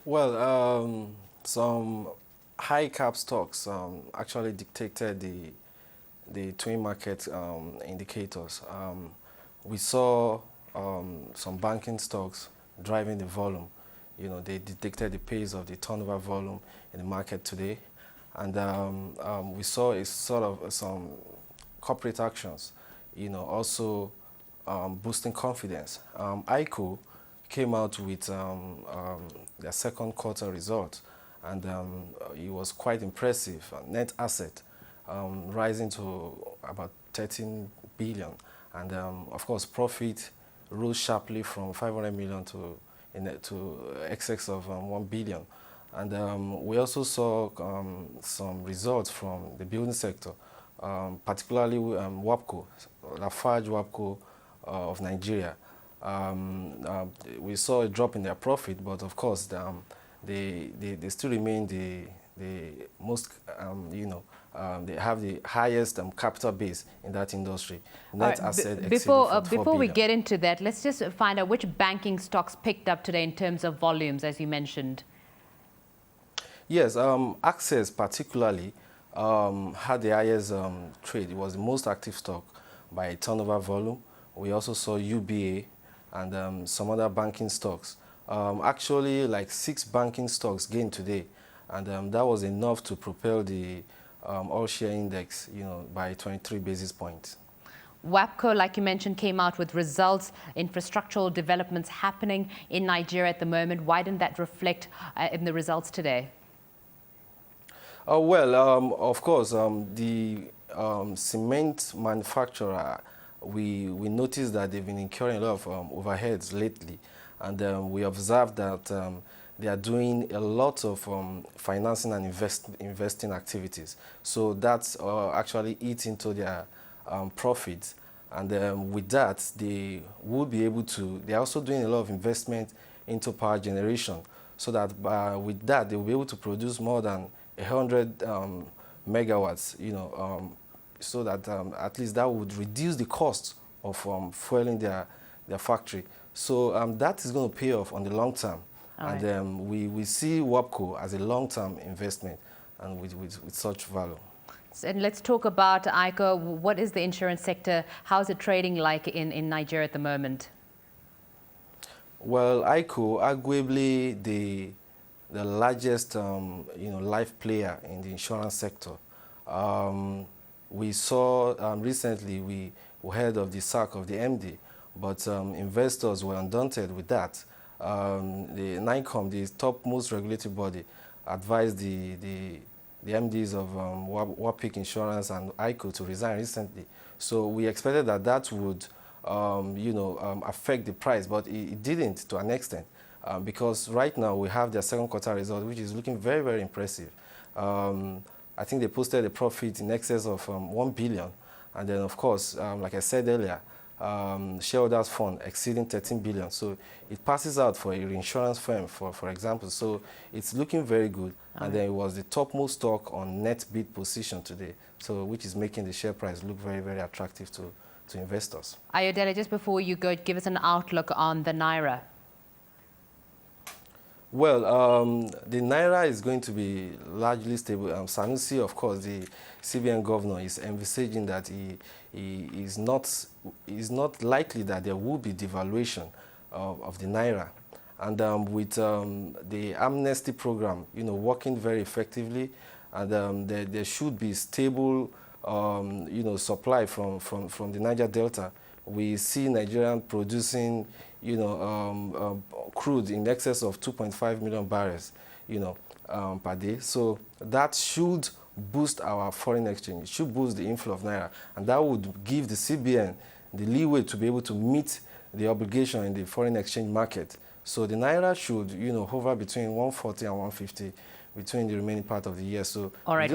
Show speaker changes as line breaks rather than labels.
Well, some high cap stocks actually dictated the twin market indicators. We saw some banking stocks driving the volume. They dictated the pace of the turnover volume in the market today. And we saw a sort of some corporate actions, also boosting confidence. ICO came out with their second quarter result, and it was quite impressive. Net asset rising to about 13 billion, and of course profit rose sharply from 500 million to excess of 1 billion. And we also saw some results from the building sector, particularly WAPCO, Lafarge WAPCO of Nigeria. We saw a drop in their profit, but of course they still remain the most, they have the highest capital base in that industry. Net asset exceeding 44
before we
billion.
get into that, let's just find out which banking stocks picked up today in terms of volumes, as you mentioned.
Yes, Access particularly had the highest trade. It was the most active stock by turnover volume. We also saw UBA and some other banking stocks. Actually, like 6 banking stocks gained today, and that was enough to propel the all share index, by 23 basis points.
WAPCO, like you mentioned, came out with results, infrastructural developments happening in Nigeria at the moment. Why didn't that reflect in the results today?
Of course, the cement manufacturer, we noticed that they've been incurring a lot of overheads lately, and we observed that they are doing a lot of financing and investing activities. So that's actually eats into their profits, and with that, they will be able to. They are also doing a lot of investment into power generation, so that with that they will be able to produce more than 100 megawatts, so that at least that would reduce the cost of fueling their factory. So that is going to pay off on the long term. And we see WAPCO as a long-term investment and with such value.
And let's talk about ICO. What is the insurance sector? How is it trading like in Nigeria at the moment?
Well, ICO, arguably the largest life player in the insurance sector. We saw recently, we heard of the sack of the MD, but investors were undaunted with that. The NICOM, the topmost regulatory body, advised the MDs of WAPIC Insurance and ICO to resign recently. So we expected that would affect the price, but it didn't to an extent. Because right now we have their second quarter result, which is looking very, very impressive. I think they posted a profit in excess of 1 billion. And then, of course, like I said earlier, shareholders' fund exceeding 13 billion. So it passes out for a reinsurance firm, for example. So it's looking very good. And then it was the topmost stock on net bid position today, so which is making the share price look very, very attractive to investors.
Ayodele, just before you go, give us an outlook on the Naira.
Well, the Naira is going to be largely stable. Sanusi, of course, the CBN governor, is envisaging that he is not likely that there will be devaluation of the Naira. And with the amnesty program, working very effectively, and there should be stable, supply from the Niger Delta. We see Nigerian producing, crude in excess of 2.5 million barrels, per day. So that should boost our foreign exchange. It should boost the inflow of Naira, and that would give the CBN the leeway to be able to meet the obligation in the foreign exchange market. So the Naira should, hover between 140 and 150 between the remaining part of the year. So
all right.